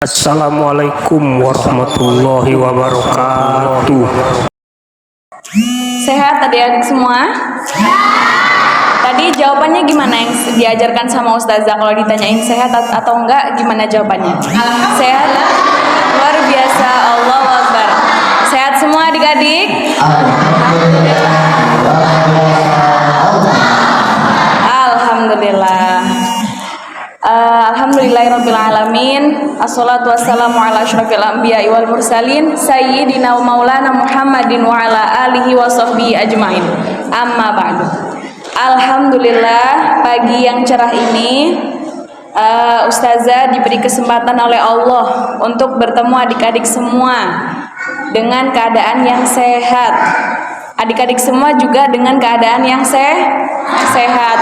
Assalamualaikum warahmatullahi wabarakatuh. Sehat adik-adik semua? Tadi jawabannya gimana yang diajarkan sama Ustazah? Kalau ditanyain sehat atau enggak, gimana jawabannya? Sehat? Luar biasa, Allahu Akbar. Sehat semua adik-adik? Alhamdulillah. Alhamdulillahirrabbilalamin. Assalatu wassalamu ala asyrafil anbiya'i wal mursalin Sayyidina wa maulana Muhammadin wa ala alihi wa sahbihi ajma'in. Amma ba'du. Alhamdulillah, pagi yang cerah ini Ustazah diberi kesempatan oleh Allah untuk bertemu adik-adik semua dengan keadaan yang sehat. Adik-adik semua juga dengan keadaan yang sehat.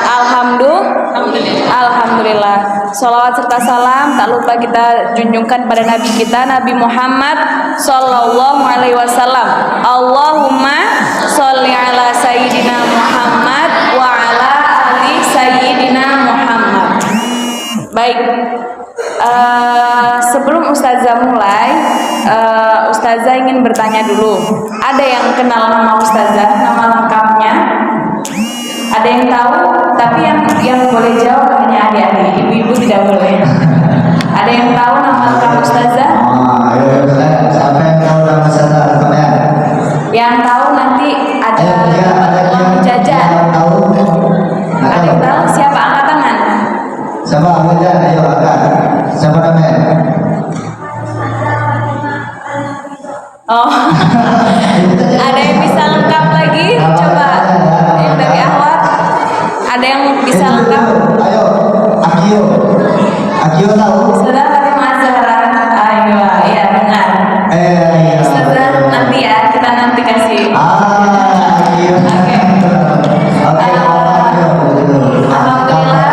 Alhamdulillah. Sholawat serta salam tak lupa kita junjungkan pada Nabi kita, Nabi Muhammad Sallallahu Alaihi Wasallam. Allahumma sholli ala Sayyidina Muhammad wa ala ali Sayyidina Muhammad. Baik. Sebelum Ustazah mulai, Ustazah ingin bertanya dulu. Ada yang kenal nama Ustazah, nama lengkapnya? Ada yang tahu? Tapi yang boleh jawab hanya adik-adik, ibu-ibu tidak boleh. Ada yang tahu nama lengkap Ustazah? Siapa yang tahu nama Ustazah? Yang tahu nanti ada jajan. Ada yang tahu? Siapa? Angkat tangan. Siapa? Ayo angkat. Siapa namanya? Oh, ada yang bisa lengkap lagi? Coba yang dari awal. Ada yang bisa lengkap? Ayo, Akio tahu? Sudah Fatimah Zahra. Ayo, ya benar. Iya. Sudah nanti ya, kita nanti kasih. Akio. Oke. Alhamdulillah,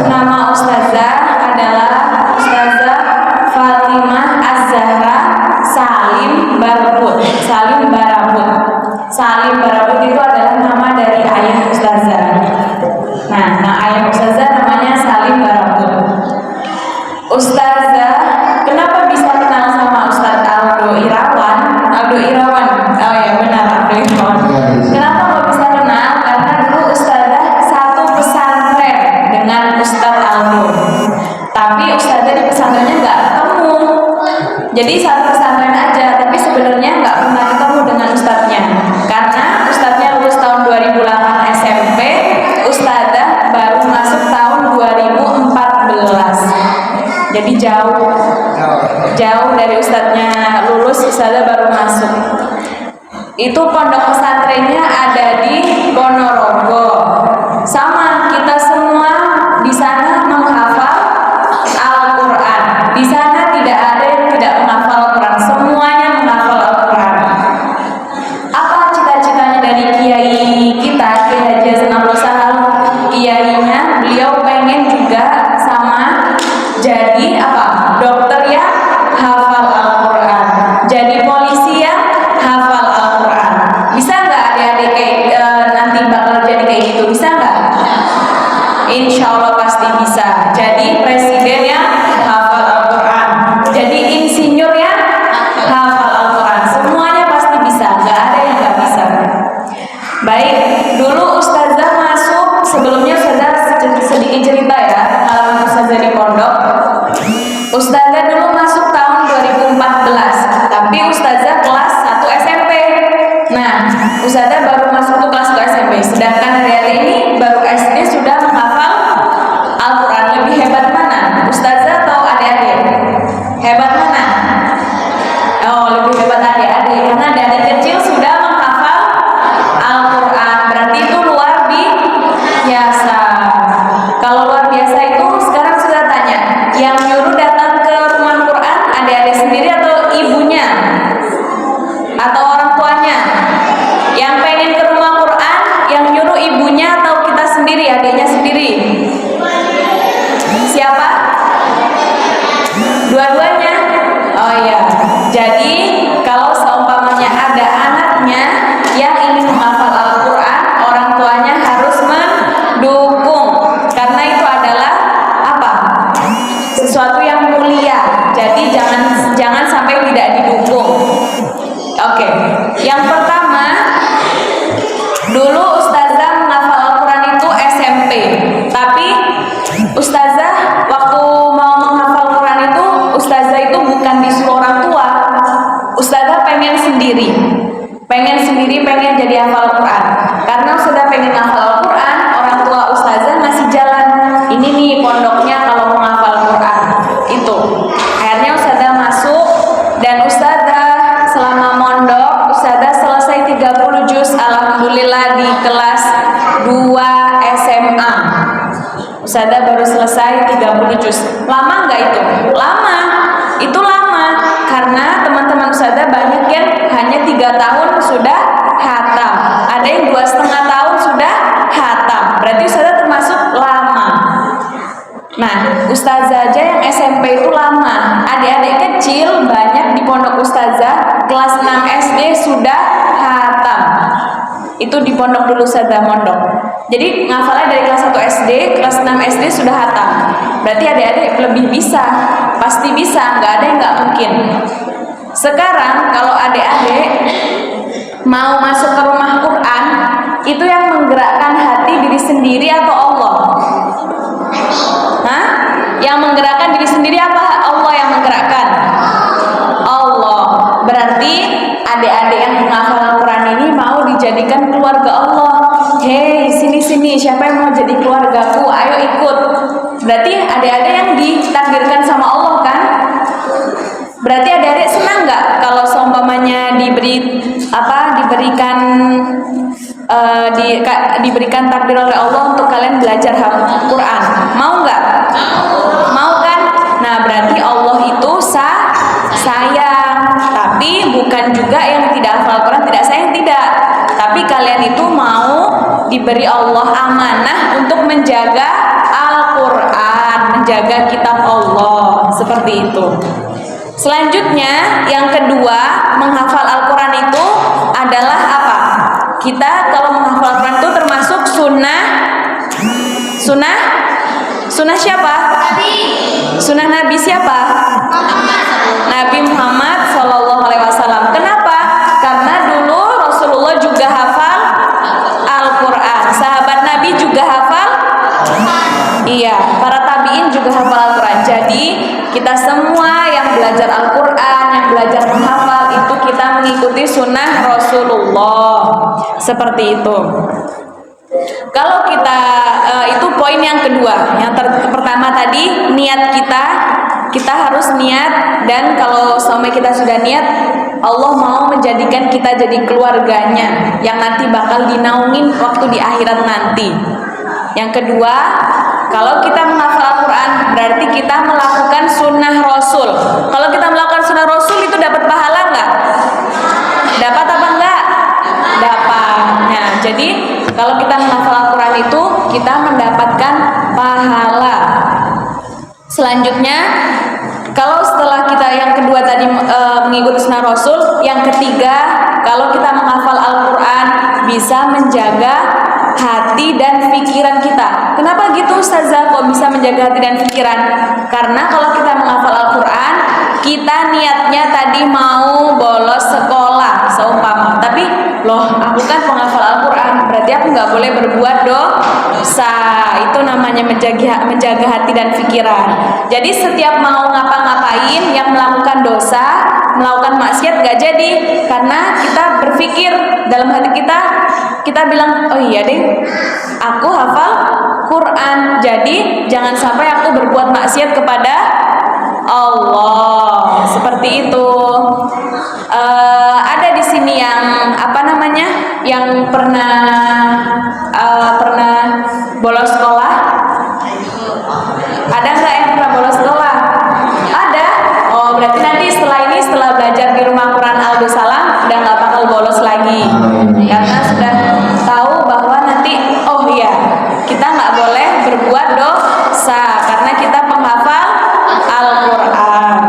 nama Ustazah adalah Ustazah Fatimah Az-Zahra Salim Barabut. Salim Barabut itu adalah nama dari ayah Ustazah. Nah, ayah Ustazah namanya Salim Barabut. Ustazah, kenapa bisa kenal sama Ustaz Aldo Irawan? Oh ya benar, Aldo Irawan. Kenapa kok bisa kenal? Karena dulu Ustazah satu pesantren dengan Ustaz Aldo. Tapi Ustazah di pesantrennya nggak ketemu. Jadi satu pesantren aja, tapi sebenarnya nggak pernah ketemu dengan Ustaznya. Karena Ustaznya lulus tahun 2008 SMP, Ustazah baru masuk tahun 2014. Jadi jauh dari Ustaznya lulus, Ustazah baru masuk. Itu pondok pesantrennya ada di Ponorogo. Sama, kita semua di sana menghafal Al-Quran. Di sana tidak ada yang tidak menghafal Al-Quran, semuanya menghafal Al-Quran. Apa cita-citanya dari kiai kita, Kiai Haji Hasan Abdul Sahal? Kiainya beliau pengen juga sama jadi apa? Dokter yang hafal Al-Quran, jadi polisi yang hafal Al-Quran. Bisa nggak adik-adik nanti bakal jadi kayak gitu? Bisa nggak? Insya ustazah itu bukan disuruh orang tua. Ustazah pengen sendiri, pengen jadi hafal Quran. Karena ustazah pengen hafal Quran, orang tua ustazah ngasih jalan. Ini nih pondoknya kalau mau hafal Quran. Itu. Akhirnya ustazah masuk dan ustazah selama mondok, ustazah selesai 30 juz alhamdulillah di kelas 2 SMA. Ustazah baru selesai 30 juz. Lama nggak itu? Lama. Itu lama karena teman-teman ustazah banyak yang hanya 3 tahun sudah hatam. Ada yang 2,5 tahun sudah hatam. Berarti ustazah termasuk lama. Nah, ustazah aja yang SMP itu lama. Adik-adik kecil banyak di pondok ustazah kelas 6 SD sudah hatam. Itu di pondok dulu ustazah mondok. Jadi ngafalnya dari kelas 1 SD, kelas 6 SD sudah hatam. Berarti adik-adik lebih bisa. Pasti bisa, nggak ada yang nggak mungkin. Sekarang kalau adik-adik mau masuk ke rumah Quran, itu yang menggerakkan hati diri sendiri atau Allah? Hah? Yang menggerakkan diri sendiri apa? Allah yang menggerakkan? Allah. Berarti adik-adik yang menghafal Al-Quran ini mau dijadikan keluarga Allah. Hei, sini-sini, siapa yang mau jadi keluargaku? Ayo ikut. Berarti adik-adik yang ditakdirkan sama Allah kan? Berarti adik-adik senang nggak kalau seumpamanya diberikan takdir oleh Allah untuk kalian belajar Quran? Mau nggak? Mau kan? Nah, berarti Allah itu sayang, tapi bukan juga yang tidak hafal Quran tidak sayang, tidak. Tapi kalian itu mau diberi Allah amanah untuk menjaga Al-Quran, menjaga kitab Allah, seperti itu. Selanjutnya, yang kedua, menghafal Al-Quran itu adalah apa? Kita kalau menghafal Al-Quran itu termasuk sunnah siapa? Sunnah Nabi siapa? Nabi Muhammad SAW. Kenapa? Karena dulu Rasulullah juga hafal Al-Quran. Sahabat Nabi juga hafal. Iya, para tabiin juga hafal Al-Quran. Jadi kita semua yang belajar Al-Quran, yang belajar menghafal, itu kita mengikuti sunnah Rasulullah. Seperti itu. Kalau kita itu poin yang kedua. Yang pertama tadi niat kita harus niat, dan kalau sampai kita sudah niat, Allah mau menjadikan kita jadi keluarganya yang nanti bakal dinaungin waktu di akhirat nanti. Yang kedua, kalau kita menghafal Al-Quran berarti kita melakukan sunnah Rasul. Kalau kita melakukan sunnah Rasul itu dapat pahala nggak? Dapat apa enggak? Dapat. Nah, jadi kalau kita menghafal Al-Quran itu kita mendapatkan pahala. Selanjutnya, kalau setelah kita yang kedua tadi mengikuti sunnah Rasul, yang ketiga, kalau kita menghafal Al-Quran bisa menjaga hati dan pikiran kita. Kenapa gitu Ustazah kok bisa menjaga hati dan pikiran? Karena kalau kita menghafal Al-Quran, kita niatnya tadi mau bolos sekolah seumpama, tapi loh aku kan penghafal Al-Quran, berarti aku nggak boleh berbuat dosa. Itu namanya menjaga hati dan pikiran. Jadi setiap mau ngapa-ngapain yang melakukan dosa, melakukan maksiat nggak jadi, karena kita berpikir dalam hati kita bilang, oh iya deh, aku hafal Quran, jadi jangan sampai aku berbuat maksiat kepada Allah. Seperti itu. Ada di sini yang yang pernah bolos sekolah? Ada nggak yang pernah bolos sekolah? Ada. Oh, berarti nanti setelah belajar di rumah Quran Aldo Salam udah nggak bakal bolos lagi, karena sudah tahu bahwa nanti kita nggak boleh berbuat dosa karena kita penghafal Al-Quran.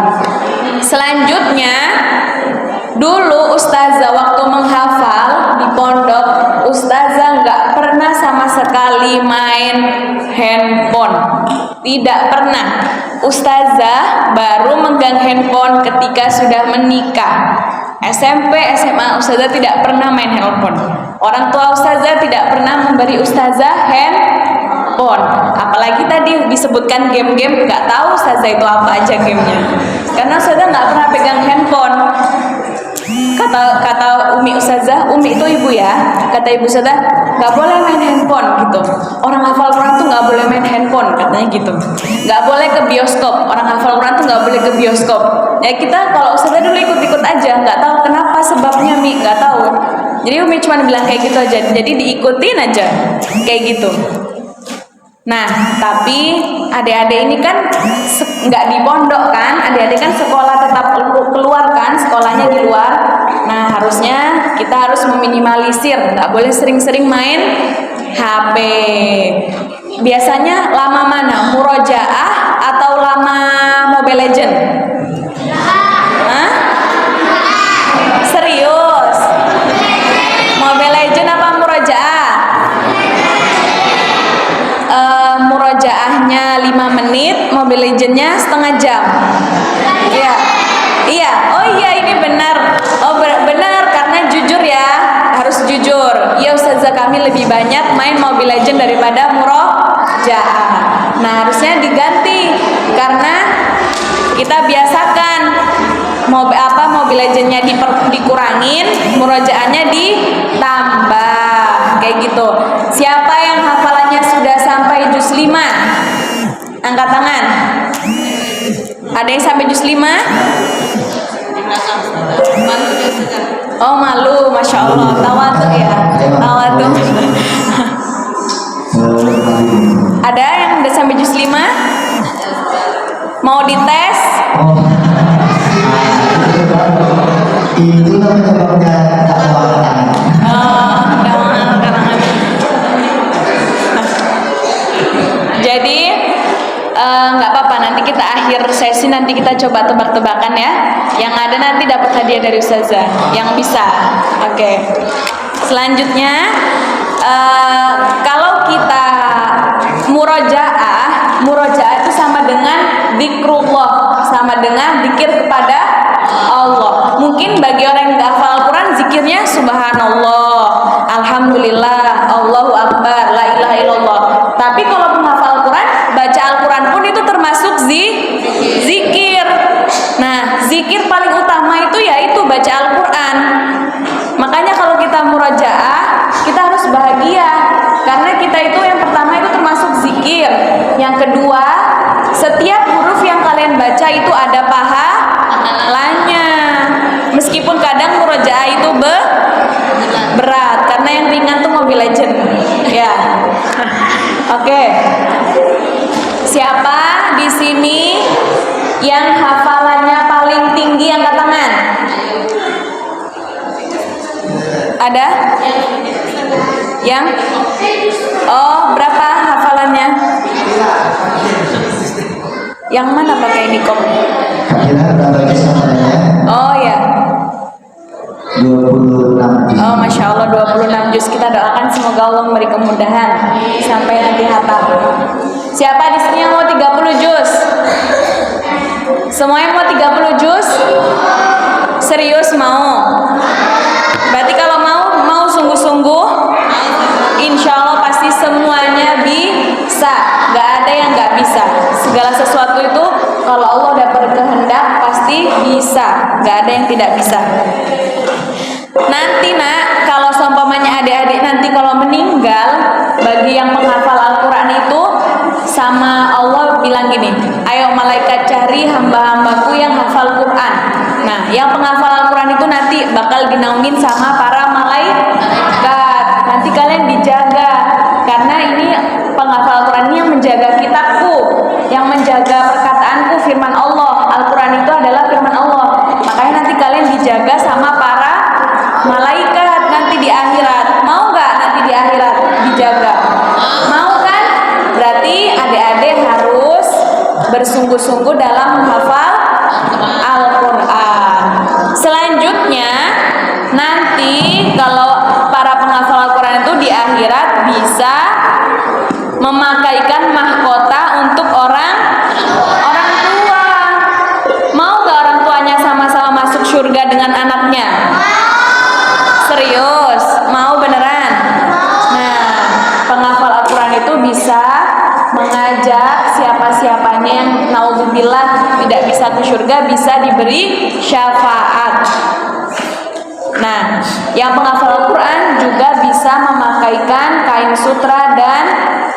Selanjutnya, dulu ustazah waktu menghafal di pondok, ustazah nggak pernah sama sekali main handphone, tidak pernah. Ustazah baru megang handphone ketika sudah menikah. SMP, SMA, ustazah tidak pernah main handphone. Orang tua ustazah tidak pernah memberi ustazah handphone. Apalagi tadi disebutkan game-game, nggak tahu ustazah itu apa aja gamenya. karena Ustazah nggak pernah pegang handphone. Kata Umi Ustazah, Umi itu ibu ya, kata ibu Ustazah nggak boleh main handphone gitu. Orang hafal Quran tuh nggak boleh main handphone katanya gitu. Nggak boleh ke bioskop. Orang hafal Quran tuh nggak boleh ke bioskop. Ya kita kalau Ustazah dulu ikut-ikut aja, nggak tahu kenapa sebabnya Mi, nggak tahu. Jadi Umi cuma bilang kayak gitu aja. Jadi diikutin aja kayak gitu. Nah, tapi adik-adik ini kan nggak di pondok kan, adik-adik kan sekolah tetap keluar kan, sekolahnya di luar. Nah, harusnya kita harus meminimalisir, nggak boleh sering-sering main HP. Biasanya lama mana? Murojaah atau lama Mobile Legend? Hah? Serius? Mobile Legend apa murojaah? Murojaahnya 5 menit, Mobile Legendnya setengah jam. Iya, iya. Oh iya, ini benar. Oh benar, karena jujur ya, harus jujur. Ya Ustazah kami lebih banyak main Mobile Legend daripada murojaah. Nah harusnya diganti karena kita biasakan Mobile Legendnya dikurangin, murojaahnya ditambah kayak gitu. Siapa yang hafalannya sudah sampai juz 5? Angkat tangan. Ada yang sampai juz 5? Oh malu, Masya Allah. Tawadhu ya, tawadhu. Ada yang udah sampai juz 5? Mau dites? Itu menyebabkan tak semangat. Jadi nggak apa-apa, nanti kita akhir sesi nanti kita coba tebak-tebakan ya. Yang ada nanti dapat hadiah dari Ustazah yang bisa. Oke. Selanjutnya kalau kita murojaah itu sama dengan zikrullah, sama dengan zikir kepada Allah. Mungkin bagi orang yang nggak hafal Al-Quran zikirnya subhanallah, alhamdulillah, Allahu akbar, la ilaha illallah. Tapi kalau penghafal Al-Quran, baca Al-Quran pun itu termasuk zikir. Nah, zikir paling utama itu yaitu baca Al-Quran. Makanya kalau kita murojaah, kita harus bahagia karena kita itu yang pertama itu termasuk zikir. Yang kedua, setiap huruf yang kalian baca itu ada pahalanya. Meskipun kadang murojaah itu berat karena yang ringan tuh Mobile Legend. Ya. Oke. Siapa di sini yang hafalannya paling tinggi, angkat tangan? Ada? Yang? Oh, berapa hafalannya? Yang mana pakai niqab? Kira berapa juz hafalannya? Oh ya. 26 juz. Oh, Masya Allah 26 juz. Kita doakan semoga Allah memberi kemudahan sampai nanti hatam. Siapa di sini yang mau 30 juz? Semuanya mau 30 juz? Serius mau? Berarti kalau mau sungguh-sungguh, insya Allah pasti semuanya bisa. Gak ada yang gak bisa. Segala sesuatu itu kalau Allah udah berkehendak pasti bisa. Gak ada yang tidak bisa. Nanti nak, kalau seumpamanya adik-adik nanti kalau meninggal, bagi yang menghafal Al-Quran itu sama Allah bilang gini, ayo malaikat cari hamba-hambaku yang hafal Quran. Nah, yang penghafal Al-Quran itu nanti bakal dinaungin sama para malaikat. Nanti kalian dijaga karena ini penghafal Al-Quran ini yang menjaga kitabku, yang menjaga perkataanku, firman Allah. Al-Quran itu adalah firman Allah. Makanya nanti kalian dijaga sama para malaikat nanti di akhirat. Mau nggak nanti di akhirat dijaga? Mau kan? Berarti adik-adik harus bersungguh-sungguh dalam menghafal Al-Quran. Selanjutnya nanti kalau para penghafal Al-Quran itu di akhirat bisa memakaikan mahkota untuk orang tua. Mau nggak orang tuanya sama-sama masuk surga dengan anaknya? Serius? Mau beneran? Nah, penghafal Al-Quran itu bisa mengajak siapa-siapanya yang naudzubillah tidak bisa bisa ke surga, bisa diberi syafaat. Nah, yang penghafal Al-Quran juga bisa memakaikan kain sutra dan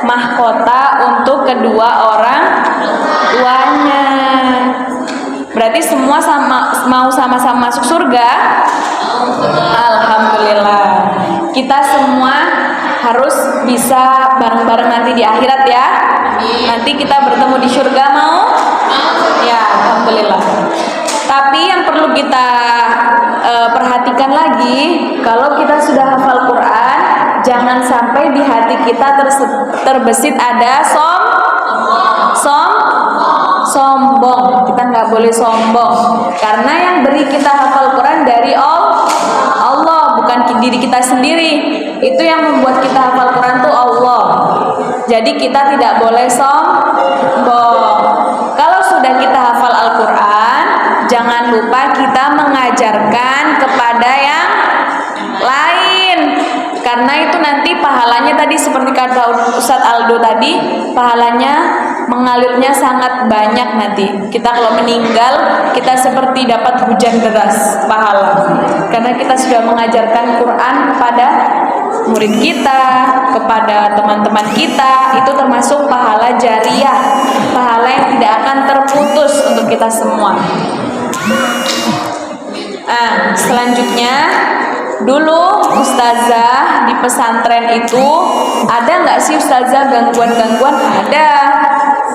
mahkota untuk kedua orang tuanya. Berarti semua mau sama-sama masuk surga? Alhamdulillah. Kita semua harus bisa bareng-bareng nanti di akhirat ya. Nanti kita bertemu di surga, mau? Ya, alhamdulillah. Tapi yang perlu kita perhatikan lagi, kalau kita sudah hafal Quran, jangan sampai di hati kita terbesit ada sombong. Kita nggak boleh sombong, karena yang beri kita hafal Quran dari Allah, bukan diri kita sendiri. Itu yang membuat kita hafal Quran tuh Allah. Jadi kita tidak boleh sombong. Kalau sudah kita hafal Al-Quran, jangan lupa kita mengajarkan kepada yang lain, karena itu nanti pahalanya tadi seperti kata Ustadz Aldo tadi, pahalanya mengalirnya sangat banyak nanti. Kita kalau meninggal, kita seperti dapat hujan deras pahala, karena kita sudah mengajarkan Quran kepada murid kita, kepada teman-teman kita. Itu termasuk pahala jariyah, pahala yang tidak akan terputus untuk kita semua. Selanjutnya, dulu ustazah di pesantren itu ada nggak sih ustazah gangguan-gangguan?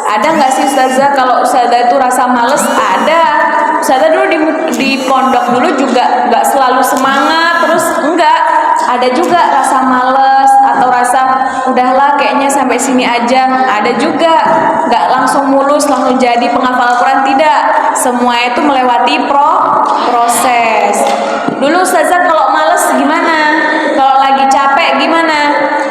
Ada nggak sih ustazah kalau ustazah itu rasa males? Ada. Ustazah dulu di pondok dulu juga nggak selalu semangat terus, enggak. Ada juga rasa males atau rasa udahlah kayaknya sampai sini aja. Ada juga nggak langsung mulus langsung jadi penghafal Quran, tidak. Semua itu melewati proses. Dulu ustazah kalau males gimana? Kalau lagi capek gimana?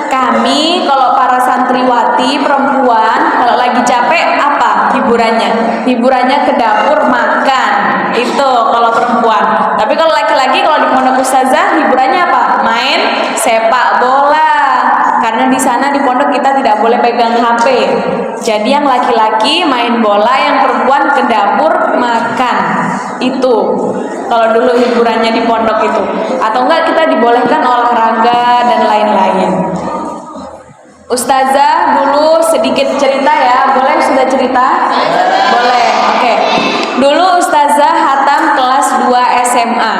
Kami kalau para santriwati perempuan kalau lagi capek apa hiburannya? Hiburannya ke dapur makan. Itu kalau perempuan. Tapi kalau laki-laki kalau di pondok ustazah hiburannya apa? Main sepak bola. Karena di sana di pondok kita tidak boleh pegang HP. Jadi yang laki-laki main bola, yang perempuan ke dapur makan. Itu kalau dulu hiburannya di pondok itu. Atau enggak kita dibolehkan olahraga dan lain-lain. Ustazah dulu sedikit cerita ya. Boleh sudah cerita? Boleh. Oke. Dulu ustazah hatam kelas 2 SMA.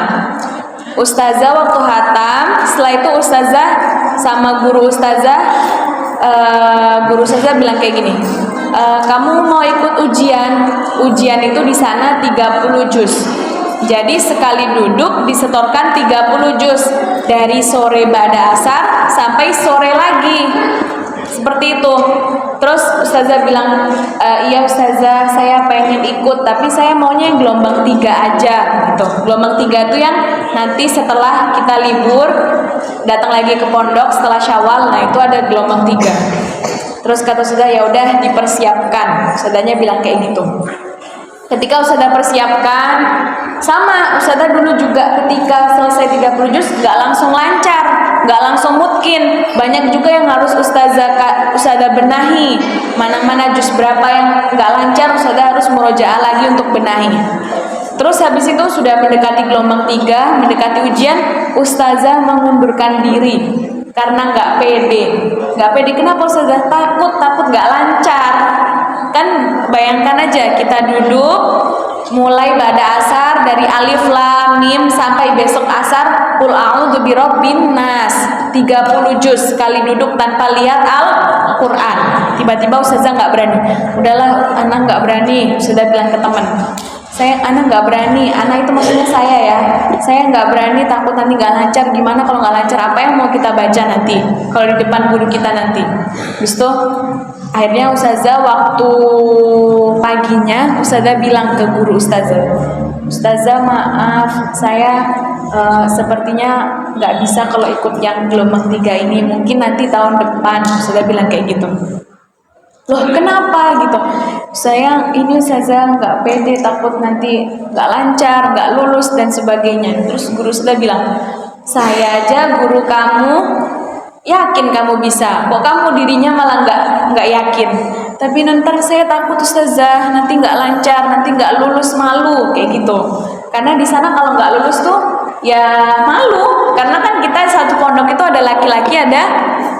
Ustazah waktu hatam, setelah itu ustazah sama guru ustazah bilang kayak gini, kamu mau ikut ujian itu di sana 30 juz. Jadi sekali duduk disetorkan 30 juz dari sore ba'da asar sampai sore lagi. Seperti itu. Terus ustazah bilang, iya ustazah saya pengen ikut, tapi saya maunya yang gelombang 3 aja gitu. Gelombang 3 itu yang nanti setelah kita libur datang lagi ke pondok setelah Syawal, nah itu ada gelombang 3. Terus kata ustazah, ya udah dipersiapkan. Ustazahnya bilang kayak gitu. Ketika ustazah persiapkan, sama ustazah dulu juga ketika selesai 30 juz gak langsung lancar, gak langsung mungkin. Banyak juga yang harus ustazah benahi. Mana-mana juz berapa yang gak lancar, ustazah harus murojaah lagi untuk benahi. Terus habis itu sudah mendekati gelombang 3, mendekati ujian, ustazah mengundurkan diri karena gak pede. Gak pede kenapa ustazah? Takut gak lancar. Kan bayangkan aja kita duduk mulai ba'da asar dari alif lam mim sampai besok asar qul a'udzu birabbin nas 30 juz sekali duduk tanpa lihat Al-Qur'an. Tiba-tiba ustazah nggak berani. Udahlah anak nggak berani, sudah bilang ke teman. Anak nggak berani, anak itu maksudnya saya ya. Saya nggak berani, takut nanti nggak lancar. Gimana kalau nggak lancar? Apa yang mau kita baca nanti? Kalau di depan guru kita nanti. Habis itu akhirnya ustazah waktu paginya ustazah bilang ke guru ustazah maaf saya sepertinya nggak bisa kalau ikut yang gelombang 3 ini, mungkin nanti tahun depan. Ustazah bilang kayak gitu. Loh kenapa gitu? Saya ini ustazah nggak pede, takut nanti nggak lancar, nggak lulus dan sebagainya. Terus guru ustazah bilang, saya aja guru kamu yakin kamu bisa, kok kamu dirinya malah nggak yakin. Tapi nanti saya takut ustazah, nanti nggak lancar, nanti nggak lulus, malu kayak gitu. Karena di sana kalau nggak lulus tuh ya malu, karena kan kita satu pondok itu ada laki-laki ada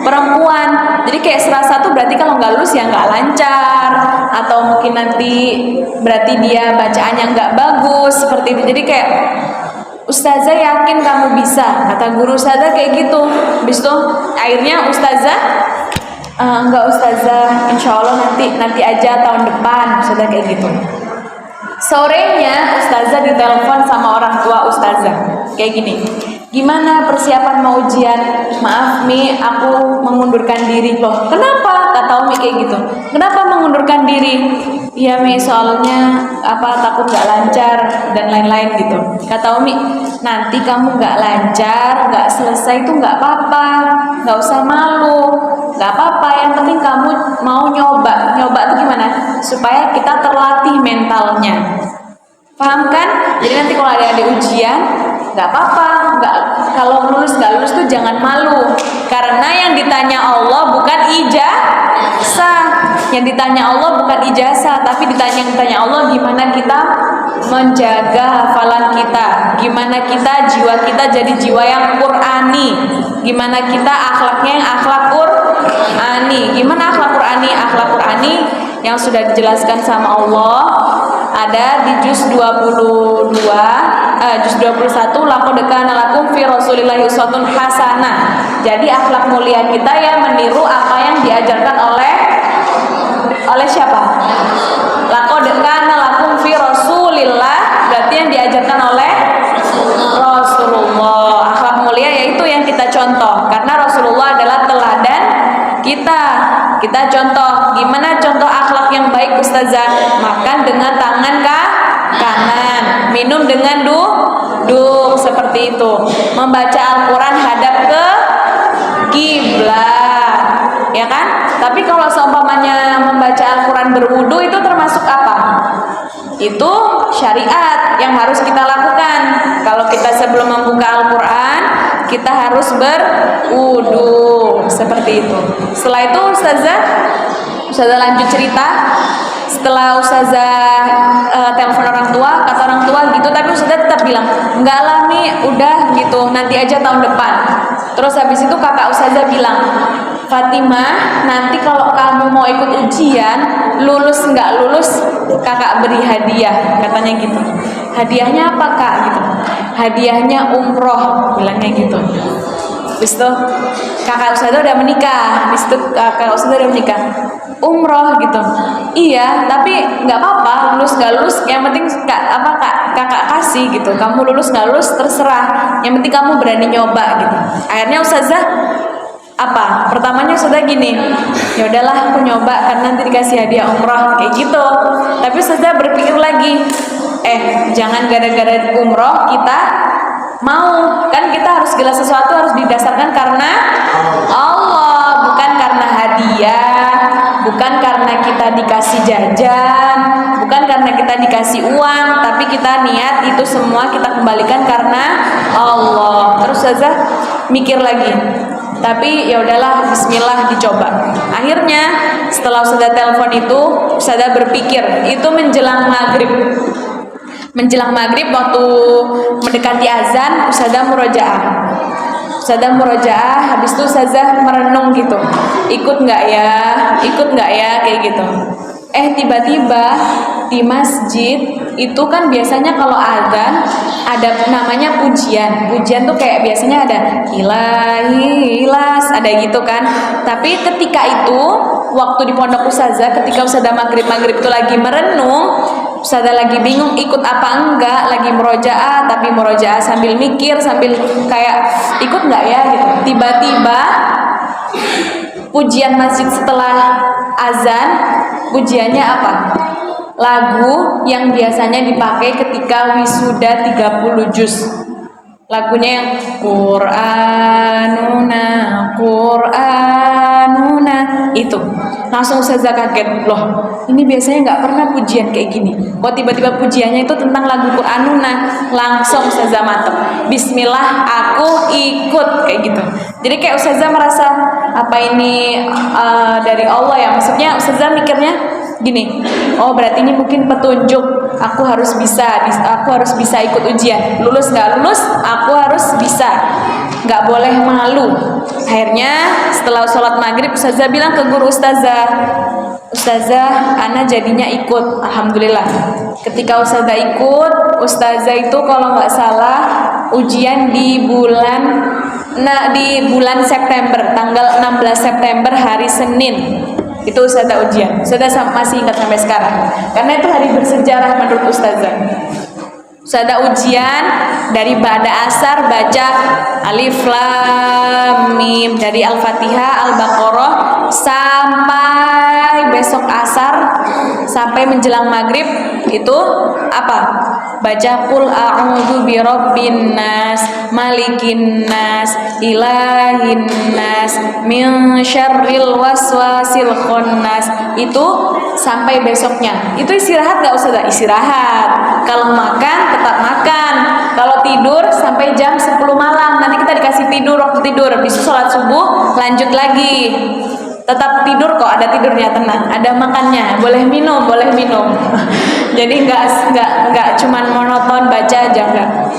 perempuan. Jadi kayak serasa tuh berarti kalau nggak lulus ya nggak lancar, atau mungkin nanti berarti dia bacaannya nggak bagus seperti itu. Jadi kayak ustazah yakin kamu bisa, kata guru ustazah kayak gitu. Habis itu akhirnya ustazah enggak ustazah, insya Allah nanti aja tahun depan, ustazah kayak gitu. Sorenya ustazah ditelepon sama orang tua ustazah kayak gini, gimana persiapan mau ujian? Maaf Mi, aku mengundurkan diri. Loh kenapa? Kata Umi kayak gitu, kenapa mengundurkan diri? Iya Mi, soalnya takut gak lancar dan lain-lain gitu. Kata Umi, nanti kamu gak lancar, gak selesai itu gak apa-apa, gak usah malu, gak apa-apa, yang penting kamu mau nyoba itu gimana? Supaya kita terlatih mentalnya, paham kan? Jadi nanti kalau ada ujian gak apa-apa, kalau lulus gak lulus tuh jangan malu, karena yang ditanya Allah bukan ijazah, yang ditanya Allah bukan ijazah, tapi ditanya Allah gimana kita menjaga hafalan kita, gimana kita jiwa kita jadi jiwa yang Qur'ani, gimana kita akhlaknya yang akhlak Qur'ani. Gimana akhlak Qur'ani? Akhlak Qur'ani yang sudah dijelaskan sama Allah ada di juz 22, juz 21, laqad kana lakum fi Rasulillahi uswatun hasanah. Jadi akhlak mulia kita ya meniru apa yang diajarkan oleh siapa? Laqad kana lakum fi Rasulillah, berarti yang diajarkan oleh Rasulullah. Akhlak mulia yaitu yang kita contoh, karena Rasulullah adalah teladan kita. Kita contoh, gimana contoh akhlak yang baik ustazah? Makan dengan tangan kanan, minum dengan duduk seperti itu, membaca Al-Quran hadap ke kiblat, ya kan? Tapi kalau seumpamanya membaca Al-Quran berwudu itu termasuk apa? Itu syariat yang harus kita lakukan. Kalau kita sebelum membuka Al-Quran, kita harus berwudu seperti itu. Setelah itu ustazah lanjut cerita. Setelah ustazah telepon orang tua, kata orang tua gitu, tapi ustazah tetap bilang enggak lah Mi, udah gitu, nanti aja tahun depan. Terus habis itu kakak ustazah bilang, Fatimah, nanti kalau kamu mau ikut ujian, lulus nggak lulus, kakak beri hadiah, katanya gitu. Hadiahnya apa kak? Gitu. Hadiahnya umroh, bilangnya gitu. Habis itu kakak ustazah udah menikah, habis itu kakak ustazah udah menikah, umroh gitu. Iya, tapi nggak apa-apa, lulus nggak lulus, yang penting kakak kasih gitu. Kamu lulus nggak lulus terserah, yang penting kamu berani nyoba gitu. Akhirnya ustazah pertamanya sudah gini, ya udahlah aku nyoba karena nanti dikasih hadiah umroh kayak gitu. Tapi ustazah berpikir lagi, jangan gara-gara umroh kita mau, kan kita harus segala sesuatu harus didasarkan karena Allah, bukan karena hadiah, bukan karena kita dikasih jajan, bukan karena kita dikasih uang, tapi kita niat itu semua kita kembalikan karena Allah. Terus ustazah mikir lagi, tapi ya udahlah, bismillah, dicoba. Akhirnya setelah ustazah telepon itu, ustazah berpikir, itu menjelang maghrib waktu mendekati azan, ustazah murojaah, habis itu ustazah merenung gitu, ikut nggak ya kayak gitu. Tiba-tiba di masjid itu kan biasanya kalau azan ada namanya pujian tuh kayak biasanya ada ilahi ilas, ada gitu kan. Tapi ketika itu waktu di pondok ustazah, ketika ustazah maghrib itu lagi merenung, ustazah lagi bingung ikut apa enggak, lagi murojaah, tapi murojaah sambil mikir, sambil kayak ikut nggak ya gitu. Tiba-tiba pujian masjid setelah azan, pujiannya apa? Lagu yang biasanya dipakai ketika wisuda 30 juz. Lagunya yang Qur'anuna itu. Langsung Ustazah kaget, loh ini biasanya nggak pernah pujian kayak gini. Kok tiba-tiba pujiannya itu tentang lagu Quranuna. Langsung Ustazah mantep, bismillah aku ikut, kayak gitu. Jadi kayak Ustazah merasa apa ini dari Allah ya. Maksudnya Ustazah mikirnya gini, oh berarti ini mungkin petunjuk, aku harus bisa ikut ujian. Lulus nggak lulus, aku harus bisa, nggak boleh malu. Akhirnya setelah sholat maghrib Ustazah bilang ke guru Ustazah, ana jadinya ikut. Alhamdulillah. Ketika Ustazah ikut, Ustazah itu kalau nggak salah ujian di bulan September, tanggal 16 September hari Senin. Itu Ustazah ujian. Ustazah masih ingat sampai sekarang. Karena itu hari bersejarah menurut Ustazah. Ustazah ujian dari ba'da asar baca Alif Lam Mim dari Al-Fatihah, Al-Baqarah sampai besok asar, sampai menjelang maghrib itu apa? Baca Qul a'udzu birabbin nas, malikin nas, ilahin nas, min syarril waswasil khannas. Itu sampai besoknya. Itu istirahat gak Ustazah? Istirahat. Kalau makan tetap makan. Kalau tidur sampai jam 10 malam. Nanti kita dikasih tidur waktu tidur. Besok sholat subuh lanjut lagi. Tetap tidur kok, ada tidurnya, tenang. Ada makannya, boleh minum. Jadi nggak cuman monoton baca aja, enggak.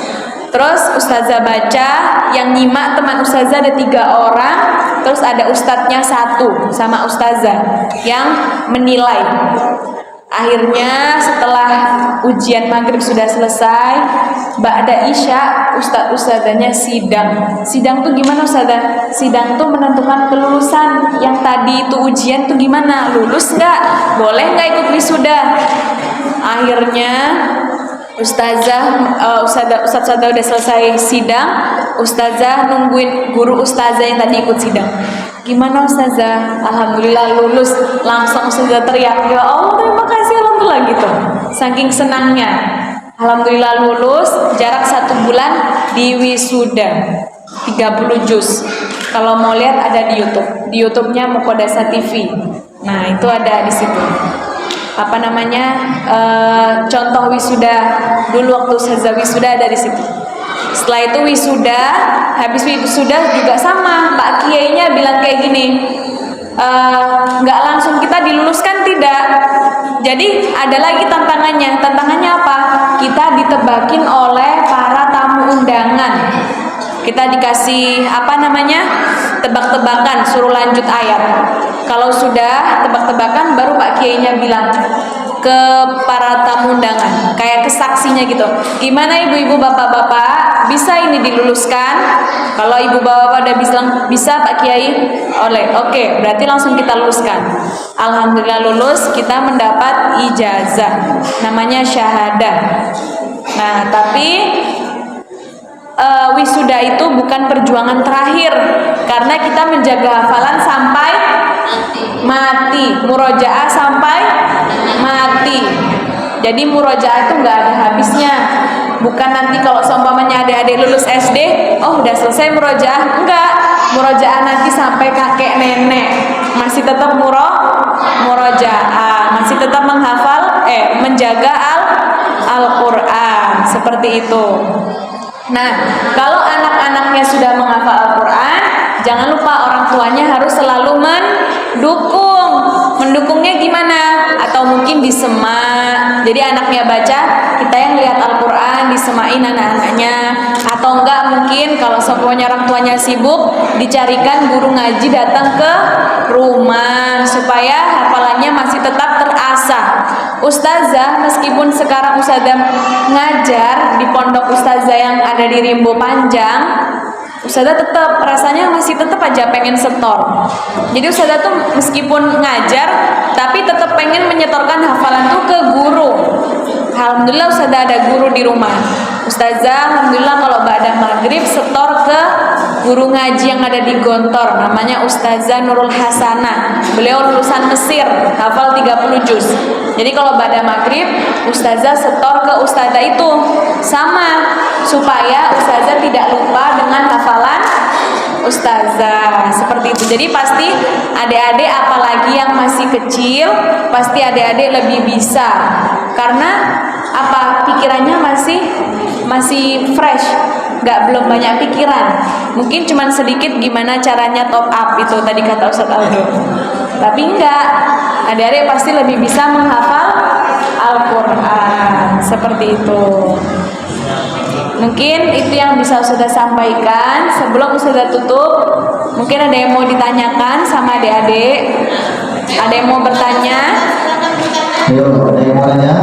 Terus Ustazah baca, yang nyimak teman Ustazah ada 3 orang, terus ada ustadznya 1 sama Ustazah yang menilai. Akhirnya setelah ujian maghrib sudah selesai, ba'da isya ustadzahnya sidang. Sidang tuh gimana Ustazah? Sidang tuh menentukan kelulusan. Yang tadi itu ujian tuh gimana? Lulus nggak? Boleh nggak ikut wisuda? Akhirnya Ustazah udah selesai sidang. Ustazah nungguin guru Ustazah yang tadi ikut sidang. Gimana Ustazah? Alhamdulillah lulus. Langsung Ustazah teriak, ya Allah terima kasih, alhamdulillah gitu. Saking senangnya. Alhamdulillah lulus. Jarak 1 bulan di wisuda 30 juz. Kalau mau lihat ada di YouTube. Di YouTube-nya Muqaddasah TV. Nah itu ada di situ. Apa namanya, contoh wisuda dulu waktu Ustazah wisuda ada di situ. Setelah itu wisuda, habis wisuda juga sama, Pak Kiainya bilang kayak gini, nggak langsung kita diluluskan, tidak. Jadi ada lagi tantangannya. Tantangannya apa? Kita ditebakin oleh para tamu undangan. Kita dikasih tebak-tebakan, suruh lanjut ayat. Kalau sudah tebak-tebakan, baru Pak Kiainya bilang ke para tamu undangan, kayak kesaksinya gitu. Gimana ibu-ibu, bapak-bapak, bisa ini diluluskan? Kalau ibu bapak udah bisa Pak Kiai, oke, berarti langsung kita luluskan. Alhamdulillah lulus, kita mendapat ijazah, namanya syahadah. Nah, tapi wisuda itu bukan perjuangan terakhir, karena kita menjaga hafalan sampai mati, murojaah sampai mati. Jadi murojaah itu nggak ada habisnya. Bukan nanti kalau seumpamanya adik-adik lulus SD, oh udah selesai murojaah. Enggak, murojaah nanti sampai kakek nenek masih tetap murojaah, masih tetap menjaga Al-Quran, seperti itu. Nah, kalau anak-anaknya sudah menghafal Al-Quran, jangan lupa orang tuanya harus selalu mendukung. Mendukungnya gimana? Atau mungkin disemak. Jadi anaknya baca, kita yang lihat Al-Quran, disemain anak-anaknya. Atau enggak, mungkin kalau semuanya orang tuanya sibuk, dicarikan guru ngaji datang ke rumah supaya hafalannya masih tetap terasah. Ustazah, meskipun sekarang Ustazah ngajar di pondok Ustazah yang ada di Rimbo Panjang, Ustazah tetap rasanya masih tetap aja pengen setor. Jadi Ustazah tuh meskipun ngajar, tapi tetap pengen menyetorkan hafalan tuh ke guru. Alhamdulillah Ustazah ada guru di rumah. Ustazah alhamdulillah kalau ba'da maghrib setor ke guru ngaji yang ada di Gontor, namanya Ustazah Nurul Hasanah. Beliau lulusan Mesir, hafal 30 juz. Jadi kalau ba'da maghrib Ustazah setor ke Ustazah itu sama, supaya Ustazah tidak lupa dengan hafalan ustazah, seperti itu. Jadi pasti adik-adik apalagi yang masih kecil, pasti adik-adik lebih bisa. Karena apa? Pikirannya masih fresh, belum banyak pikiran. Mungkin cuman sedikit gimana caranya top up itu tadi kata Ustadz Aldo. Tapi enggak, adik-adik pasti lebih bisa menghafal Al-Quran, seperti itu. Mungkin itu yang bisa Ustazah sampaikan. Sebelum Ustazah tutup, mungkin ada yang mau ditanyakan sama adik-adik? Ada yang mau bertanya? Ayo, ada yang mau tanya?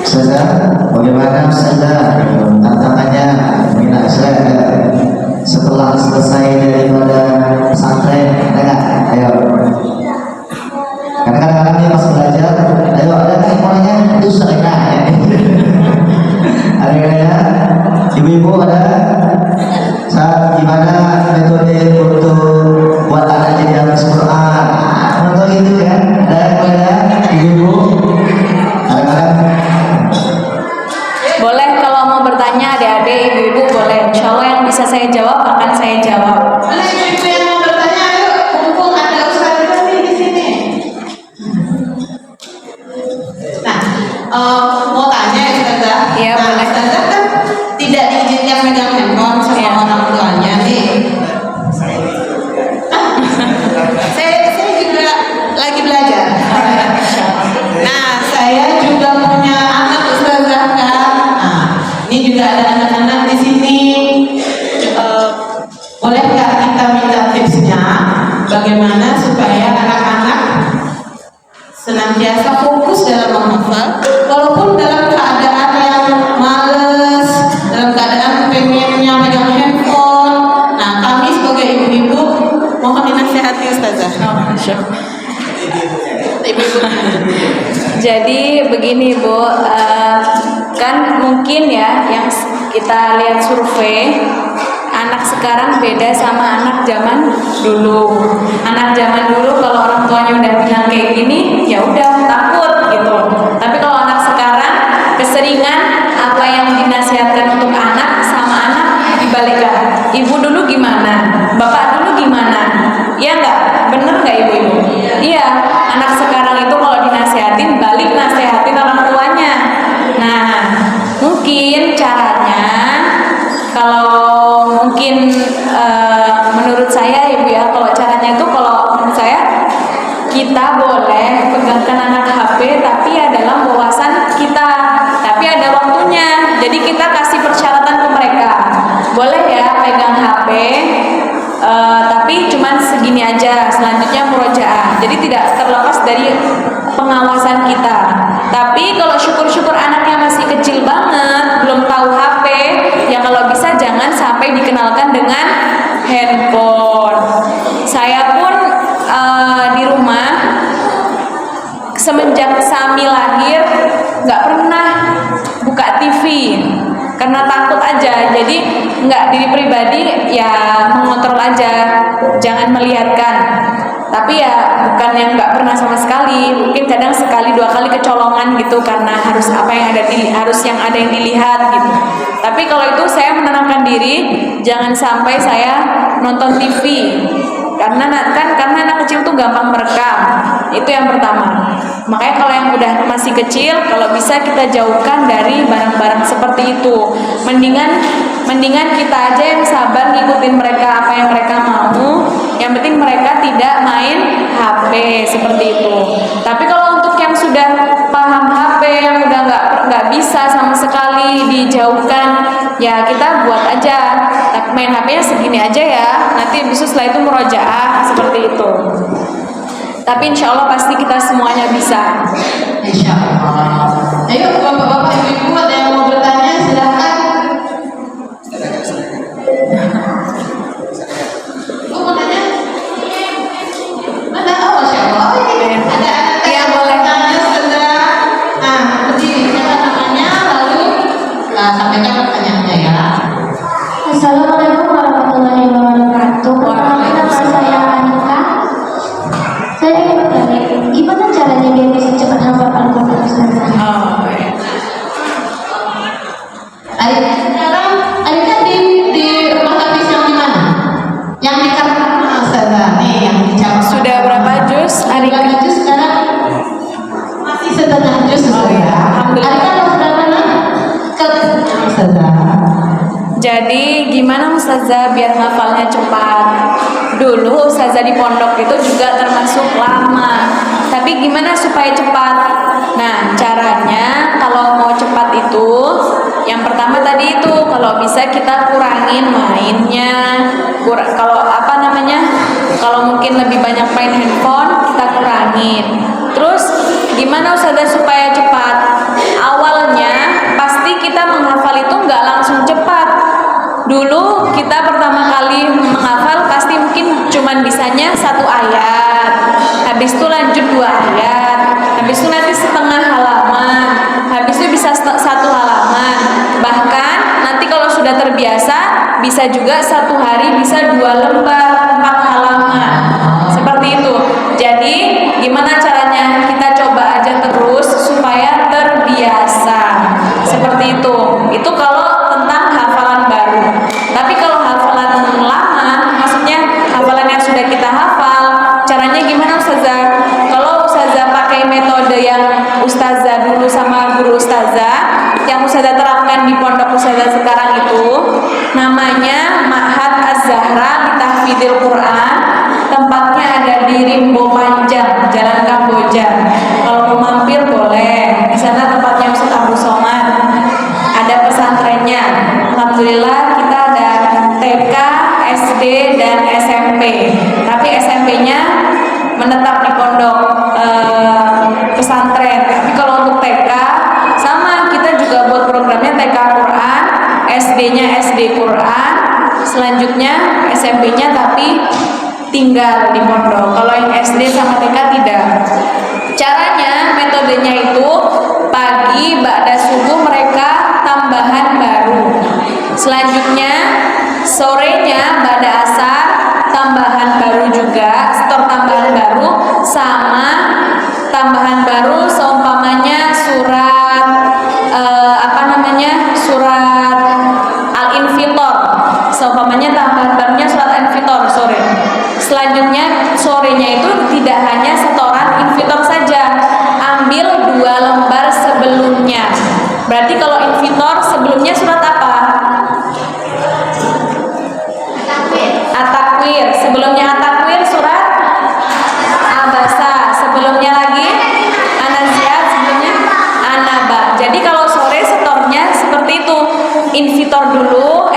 Ustazah, bagaimana Ustazah tantangannya minat saya setelah selesai daripada pesantren, ada nggak? Ayo. Karena kadang-kadang dia pas belajar, ayo ada nggak yang mau nanya? Itu mereka. Ada nggak ya? Ibu-ibu ada? Saat gimana metode untuk buat anak jadi hafiz Quran? Contoh itu ya, ada yang mau nanya? Ibu-ibu? Kadang-kadang Boleh kalau mau bertanya adik-adik, ibu-ibu boleh. Insya Allah yang bisa saya jawab akan saya jawab. Boleh ibu-ibu yang mau bertanya, ayo, mumpung ada Ustazah di sini. Nah, mau tanya ya Ustazah? Iya, nah, boleh. Ustazah kan tidak diizinkan megang handphone sama Iya. orang tuanya nih. Saya juga lagi belajar. Nah, saya juga punya anak Ustazah kan. Nah, ini juga ada anak-anak di sini. Boleh nggak kita minta tipsnya bagaimana supaya anak-anak senantiasa fokus dalam menghafal walaupun dalam keadaan yang males, dalam keadaan pengennya megang handphone. Nah, kami sebagai ibu-ibu mohon dinasihati Ustazah. Ibu-ibu. Jadi begini Bu, kan mungkin ya yang kita lihat survei, anak sekarang beda sama anak zaman dulu. Anak zaman dulu kalau orang tuanya udah bilang kayak gini, ya udah takut gitu. Tapi kalau anak sekarang keseringan apa yang dinasihatkan untuk anak sama anak dibalikkan. Ibu dulu gimana? Bapak dulu gimana? Iya nggak? Bener nggak ibu-ibu? Iya. Anak sekarang itu kalau dinasihatin balik nasihatin orang tuanya. Nah, mungkin caranya kalau mungkin menurut saya ibu ya, kalau caranya itu kalau menurut saya kita boleh pegangkan anak HP tapi ya dalam wawasan kita, tapi ada waktunya. Jadi kita kasih persyaratan ke mereka, boleh ya pegang HP, tapi cuman segini aja, selanjutnya murojaah. Jadi tidak terlepas dari pengawasan kita. Tapi kalau syukur-syukur anaknya masih kecil banget, belum tahu HP, ya kalau bisa jangan sampai dikenalkan dengan handphone. Saya pun di rumah semenjak Sami lahir nggak pernah buka TV karena takut aja. Jadi nggak, diri pribadi ya mengontrol aja, jangan melihatkan. Tapi ya bukan yang nggak pernah sama sekali, mungkin kadang sekali dua kali kecolongan gitu karena harus apa yang ada harus yang ada yang dilihat gitu. Tapi kalau itu saya menenangkan diri, jangan sampai saya nonton TV karena anak kecil tuh gampang merekam. Itu yang pertama. Makanya kalau yang udah masih kecil, kalau bisa kita jauhkan dari barang-barang seperti itu. Mendingan kita aja yang sabar ngikutin mereka apa yang mereka mau. Yang penting mereka tidak main HP seperti itu. Tapi kalau untuk yang sudah paham HP, yang udah nggak bisa sama sekali dijauhkan, ya kita buat aja. Tapi main HP-nya segini aja ya. Nanti besok setelah itu murojaah seperti itu. Tapi insya Allah pasti kita semuanya bisa. Insya Allah. Ayo bapak-bapak, ibu-ibu ada yang mau bertanya silakan. Lu mau nanya? Mana? Oh, Masya Allah. Oh, ini ada anak Iya, yang boleh. bertanya sudah. Nah, berdiri siapa namanya, lalu sampaikan pertanyaannya ya. Assalamualaikum warahmatullahi wabarakatuh. Perkenalkan nama saya Anika. Saya ingin bertanya, gimana caranya biar bisa cepat hafal Al-Quran, Ustazah? Sekarang Aika di rumah hafiz yang di mana? Jadi gimana Ustazah biar ngafalnya cepat? Dulu Ustazah di pondok itu juga termasuk lama. Tapi gimana supaya cepat? Nah, caranya kalau mau cepat itu yang pertama tadi itu kalau bisa kita kurangin mainnya. Kalau mungkin lebih banyak main handphone, kita kurangin. Terus gimana Ustazah supaya cepat? Awalnya pasti kita menghafal itu nggak langsung cepat. Dulu kita pertama kali menghafal pasti mungkin cuman bisanya 1 ayat, habis itu lanjut 2 ayat, habis itu nanti setengah halaman, habis itu bisa 1 halaman. Bahkan nanti kalau sudah terbiasa bisa juga 1 hari bisa 2 lembar 4 halaman seperti itu. Jadi gimana caranya? Kita coba aja terus supaya terbiasa seperti itu. Itu kalau tentang hafalan baru. Tapi kalau hafalan lama, maksudnya hafalan yang sudah kita hafal, caranya gimana Ustazah? Kalau Ustazah pakai metode yang Ustazah dulu sama guru Ustazah, yang Ustazah terapkan di pondok Ustazah sekarang itu, namanya Ma'had Az-Zahra di Tahfidzil Quran. Tempatnya ada di Rimbo Panjang, Jalan Kamboja. Kalau mau mampir boleh. Di sana tempatnya Ustaz Abu Somad. Ada pesantrennya. Alhamdulillah kita ada TK, SD, dan SMP. Tapi SMP-nya menetap di pondok pesantren. Tapi kalau untuk TK sama, kita juga buat programnya TK Quran, SD-nya SD Quran, selanjutnya SMP-nya tapi tinggal di pondok. Kalau yang SD sama TK tidak. Caranya, metodenya itu pagi ba'da subuh mereka tambahan baru. Selanjutnya sorenya ba'da asar tambahan baru juga, setor tambahan baru sama tambahan baru seumpamanya surat surat Al-Infitor. Seumpamanya tambahan barunya surat Al-Infitor sore. Selanjutnya sorenya itu tidak hanya setoran Infitor saja, ambil 2 lembar sebelumnya. Berarti kalau Infitor sebelumnya surat apa? At-Takwir. Sebelumnya At-Takwir surat Abasa. Sebelumnya lagi An-Nazi'at, sebelumnya An-Naba. Jadi kalau sore setornya seperti itu. Infitor dulu,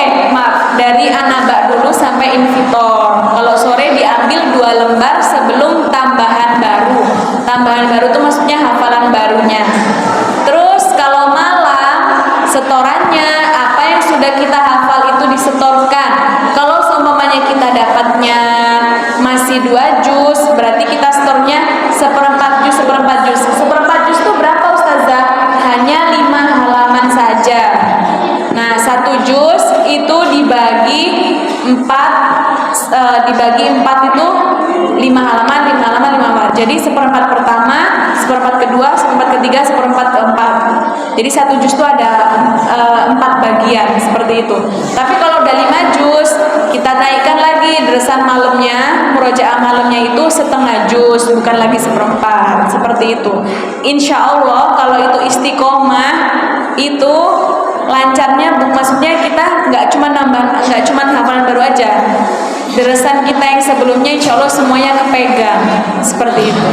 dari An-Naba dulu sampai Infitor. Kalau sore diambil 2 lembar sebelum tambahan baru. Tambahan baru itu maksudnya hafalan barunya. Terus kalau malam setorannya apa yang sudah kita hafal itu disetorkan. Kalau seumpamanya kita dapatnya masih 2 juz, berarti kita setornya seperempat juz. Seperempat juz itu berapa Ustazah? Hanya 5 halaman saja. Nah, 1 juz itu dibagi 4 itu 5 halaman. Jadi seperempat pertama, seperempat kedua, seperempat ketiga, seperempat keempat. Jadi 1 juz itu ada 4 bagian seperti itu. Tapi kalau udah 5 juz, kita naikkan lagi deresan malamnya, murojaah malamnya itu setengah juz, bukan lagi seperempat. Seperti itu. Insya Allah kalau itu istiqomah itu lancarnya, maksudnya kita nggak cuma hafalan baru aja, deresan kita yang sebelumnya insya Allah semuanya kepegang seperti itu.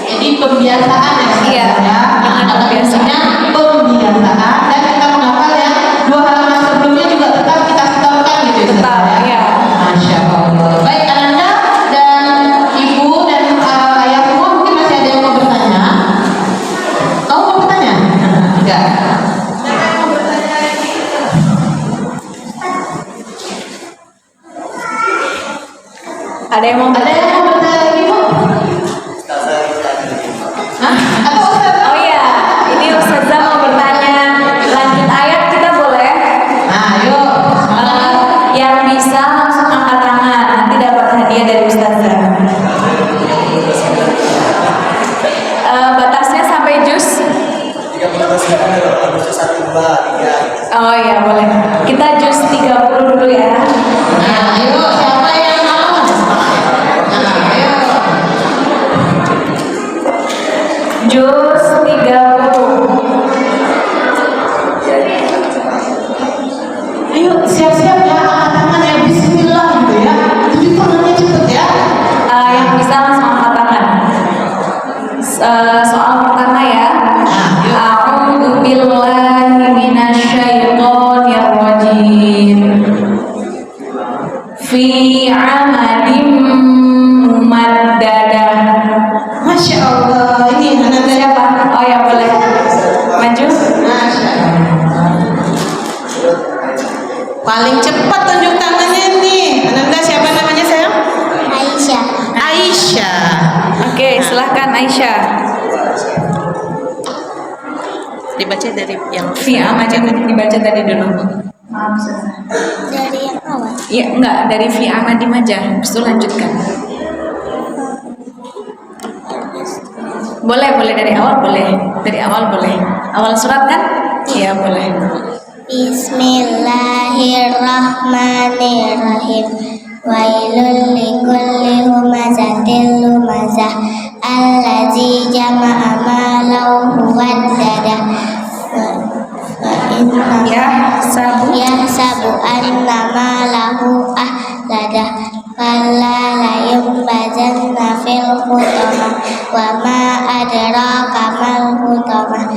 Jadi pembiasaan ya. Iya, dengan pembiasaan. Pembiasaan dan kita menghafal yang 2 halaman sebelumnya juga tetap kita setorkan gitu. Tetap, ya. Masya Allah. Baik, Ananda dan Ibu dan ayah semua mungkin masih ada yang mau bertanya. Kamu mau bertanya? Enggak. Ada yang mau bertanya lagi, Bu? Atau Ustazah? Oh iya, ini Ustazah mau bertanya. Lanjut ayat kita boleh? Nah, ayo. Yang bisa langsung angkat tangan, nanti dapat hadiah dari Ustazah. Batasnya sampai juz? 30 Oh iya, boleh. Kita juz 30 dulu ya. Nah, ayo. Siapa yang mau? Nah, ayo. Juz 30. minasyaitonir rajim. Fi amadim mumaddadah. Masya Allah. Ini anak Siapa? Oh ya boleh. Maju. Masya Allah. Paling cepat tunjuk tangannya nih. Ananda siapa namanya sayang? Aisyah. Aisyah. Oke, silahkan Aisyah. Dibaca dari yang Fi amadim dibaca tadi dulu. Maaf Ustazah. Dari yang awal. Iya, enggak, dari fi amadim aja. Habis itu lanjutkan. Boleh dari awal boleh. Dari awal boleh. Awal surat kan? Iya, boleh. Bismillahirrahmanirrahim. Wailul likulli humazatil lumazah allazi jama'a malahu waddadah wa Ya, sabu. yahsabu anna malahu ahladah kalla la yumbazanna fil hutamah wa ma adraka mal hutamah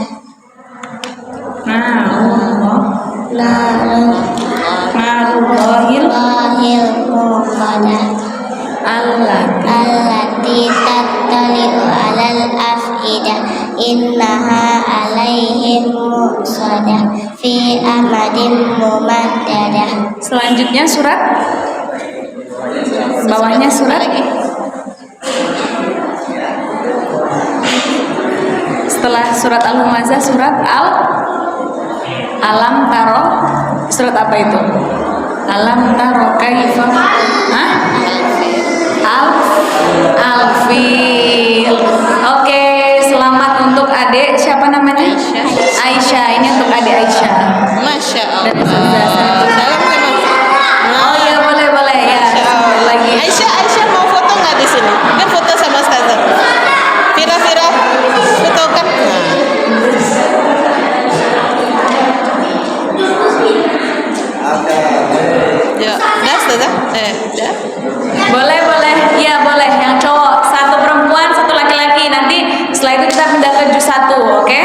Narullahil lahil muqadah allati tattali'u alal afidah innaha alaihim muqsadah fi amadin mumaddadah. Selanjutnya surat. Bawahnya surat. Setelah surat Al-Humazah surat Alam Taro. Surat apa itu? Alam Taro kaifa? Hah? Al-Fil. Oke, selamat untuk adik. Siapa namanya? Aisyah. Ini untuk adik Aisyah. Masya Dan Allah. Ustazah. Salam teman. Oh iya, boleh ya. Lagi. Aisyah mau foto nggak di sini? Kan foto sama Ustazah. Vira, foto kan? Ya, dah Ustazah. Dah. Boleh. Iya, boleh. Yang cowok, satu perempuan, satu laki-laki. Nanti setelah itu kita pindah ke juz 1, oke?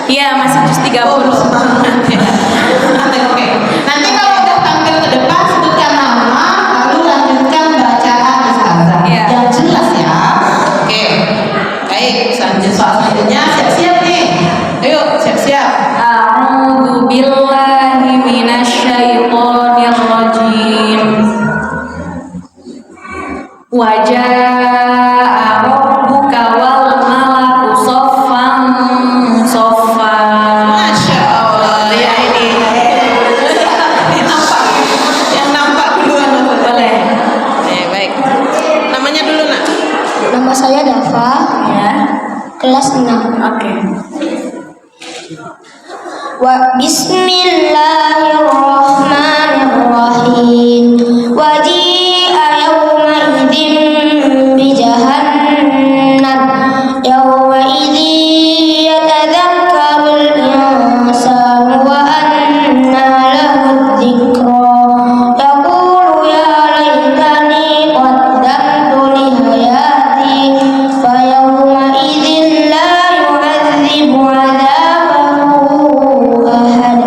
Iya, masih juz 30. Oke. Nanti kalau udah tampil ke depan sebutkan nama, lalu lanjutkan bacaan Ustazah. Iya. Yang jelas ya. Oke. Baik, selanjutnya siap-siap nih. Ayo, siap-siap. A'udzu billahi minasyaitonir rajim. Wajaa rabbuka wal malaku saffan saffa. Masya Allah, ya ini. Yang nampak duluan. Boleh. Baik. Namanya dulu nak. Nama saya Dava, Ya. kelas 6. Oke. Wa bismillahirrahmanirrahim. Waji'a yawma idzin bi jahannam. Yawma idzin yatadzakkarul insanu wa anna lahu dzikra. Yaqulu ya laitani qaddamtu li hayati. Fa yawma idzin la yu'adzibu 'adzabahu ahad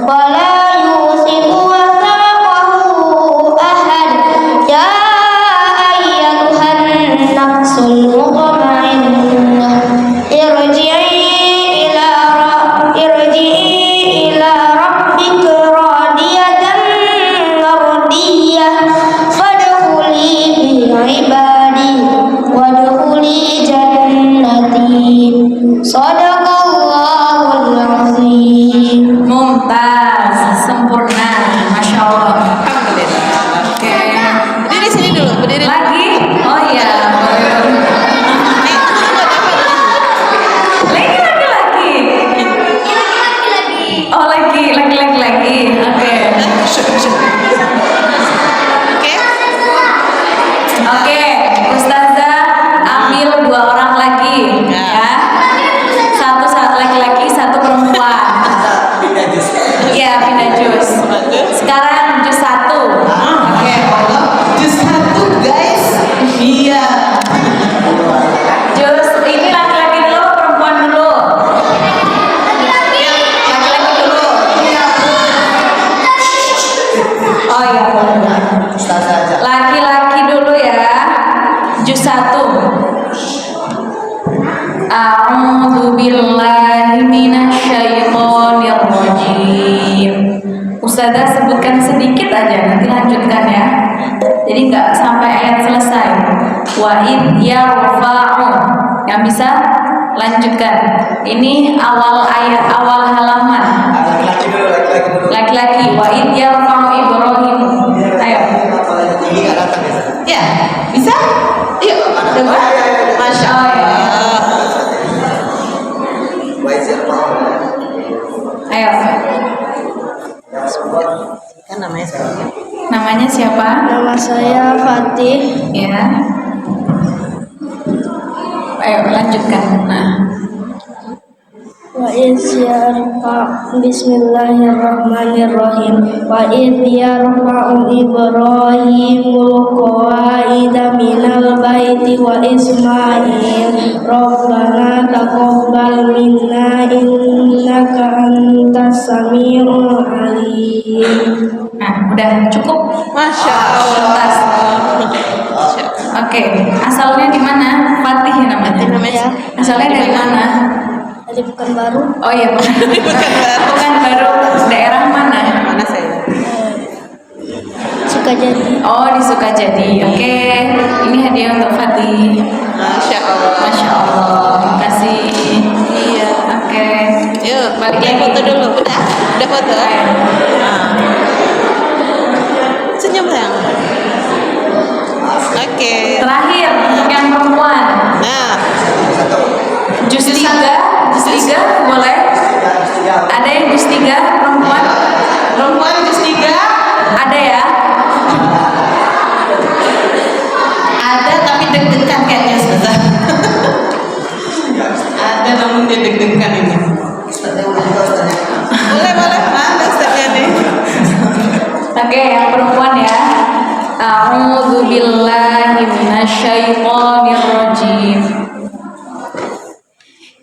wa la yusiku wathaqahu ahad. Ya ayyatuhan nafsul mutmainnah irji'i ila rabbika radiyatan mardiyah fadkhuli fi ibadi wadkhuli jannati. Shadaqallahul azim. Mumtaz, sempurna. Masya Allah. Alhamdulillah. Oke. Berdiri sini dulu, berdiri. Lagi? Oh iya. Lagi. Oh lagi. Oke. Oke. Oke, Ustazah ambil 2 orang lagi, ya. Satu laki-laki, satu perempuan. Iya, pindah juz. Sekarang juz 1. Oke. Juz 1 guys. Iya. Juz ini laki-laki dulu, perempuan dulu. Ya, Ustazah sebutkan sedikit aja, nanti lanjutkan ya. Jadi nggak sampai ayat selesai. Wa id yarfa'u. Yang bisa lanjutkan. Ini awal ayat, awal halaman. Laki-laki. Wa id yarfa'u Ibrahim. Ayo. Ya, bisa? Yuk, coba. Masya Allah. Ayo. Kan namanya siapa? Namanya siapa? Nama saya Fatih. Ya. Ayo lanjutkan. Nah. Wa iz yarfa Bismillahirrahmanirrahim. Wa iz yarfa'u Ibrahimul qawaida minal baiti wa Ismail Rabbana taqabbal minna innaka antas samiul alim. Nah, udah cukup. Masya Tuntas. Oke, asalnya di mana? Fatih ya namanya. Ya. Asalnya dari mana? Dari Pekanbaru. Oh iya, bukan baru. Daerah mana? Mana saya? Sukajadi. Oh, di Sukajadi. Oke, ini hadiah untuk Fatih. Masya Allah. Masya Allah. Terima kasih. Iya. Oke. Yuk, Balik balik lagi. foto dulu. Udah foto. Nah. Senyum sayang. Oke. Terakhir untuk yang perempuan. Nah, Jus 3 boleh? Ada yang jus 3 perempuan? perempuan jus 3 Ada ya? ada tapi deg-degan kayaknya Ustazah. Ada namun dia deg-degan ini. Boleh mana Ustazah nih? Oke, yang perempuan ya. A'udzu billahi minasyaitonir rajim.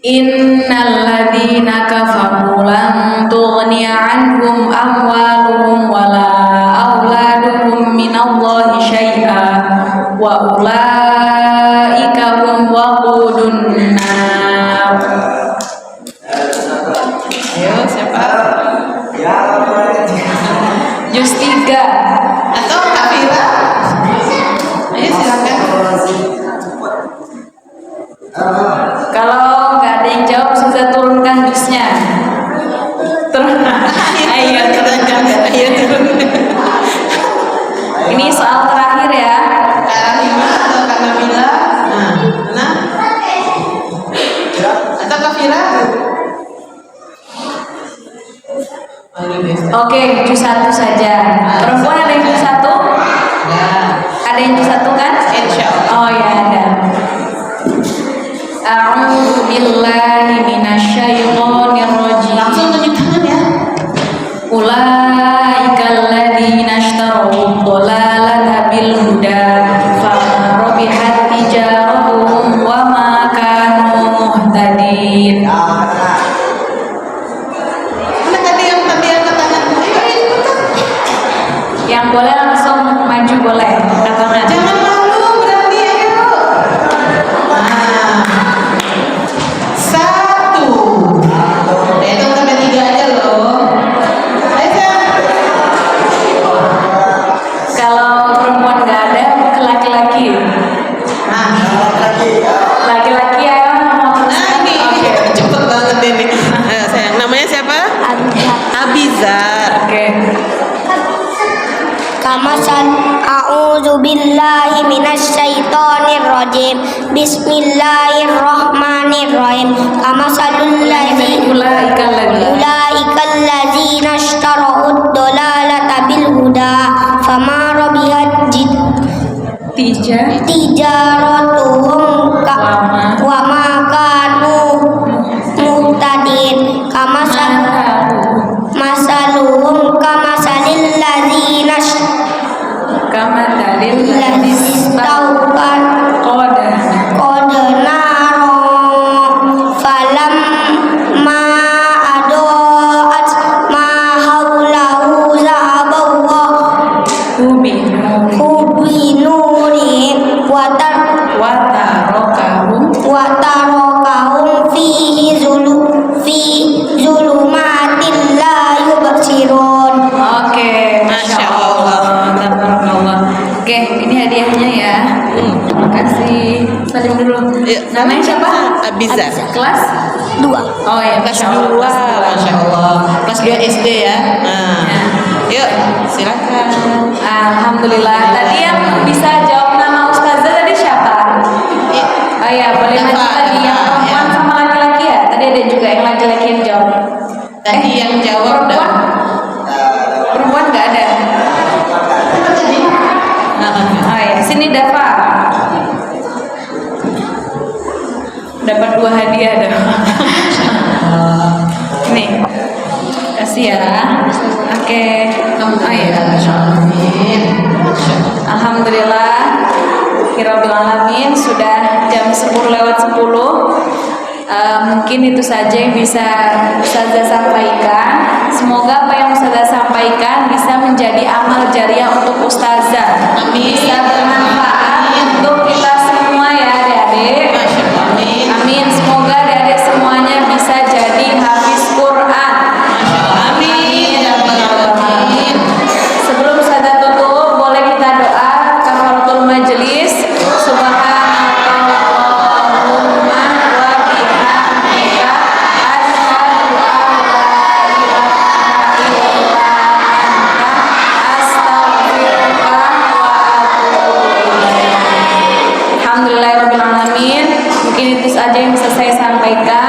Innal ladzina kafaru lan tughniya 'anhum amwaluhum wala auladuhum minallahi syai'a wa ulaika hum waqudun nar. Ayo siapa? Juz 3. Atau Kafira? Ayo silakan. Kalau nggak ada yang jawab, sudah turunkan jusnya. Turun. Ayo turunkan. Ayo turun. Ini soal terakhir ya. Kak Rahima atau Kak Nabila? Nah, mana? Atau Kafira? Oke, juz 1 saja. Perempuan ada yang juz 1? Ada yang juz 1 kan? Insya Allah. Oh ya ada. A'udzu billahi minasyaitonir rajim. Langsung tunjuk tangan ya. Ulaikal ladzina ishtaraw dhalalata bil huda fama rabihat tijaratuhum wa ma kanu muhtadin. Mana tadi yang angkat tangan? Ayo ikutan. Yang boleh langsung maju boleh angkat tangan. Jangan malu, berani ayo. Nah, 1. Hitung sampai 3 aja loh. Ayo sayang. Kalau perempuan nggak ada, ke laki-laki. Nah, Laki-laki ayo mau nah teruskan. ini Oke. cepet banget ini. Ayo sayang, namanya siapa? Abizar. Oke. Kamasan a'udzu billahi minasyaitonir rajim. Bismillahirrahmanirrahim. Kamasalul ladzi Ulaikal ulaikal ladzina ishtarau dhalalata bil huda fama rabihat tijaratuhum wa ma kanu muhtadin. Masaluhum kamasalil ladzina kama dalil istaukan qad naro falam ma adoat Kelas 2. Oh ya, Kelas Masya Allah, 2, kelas 2. Masya Allah. Kelas 2 SD ya. Nah, yuk silakan. Alhamdulillah. Tadi yang bisa jawab nama ustazah tadi siapa? Ya. Oh ya, boleh maju Dafa, tadi yang Dafa, perempuan ya. sama laki-laki ya. Tadi ada juga yang laki-laki yang jawab. Tadi yang jawab Perempuan? Perempuan nggak ada. Oh ya, sini Dafa. Dapat 2 hadiah dong. Nih, kasih ya. Oke. Oh ya. Alhamdulillah. Hiraubil alamin, sudah jam 10 lewat 10. Mungkin itu saja yang bisa Ustazah sampaikan. Semoga apa yang Ustazah sampaikan bisa menjadi amal jariah untuk Ustazah. Amin. Bisa bermanfaat untuk kita semua ya adik-adik. Amin. Semoga adik-adik semuanya bisa jadi hafiz Quran. Amin. Ya Rabbal Alamin. Sebelum Ustazah tutup, boleh kita doa kafaratul majelis. Subhanakallahumma wa bihamdika asyhadu an la ilaha illa anta astaghfiruka wa atubu ilaik. Alhamdulillahirabbil alamin. Mungkin itu saja yang bisa saya sampaikan.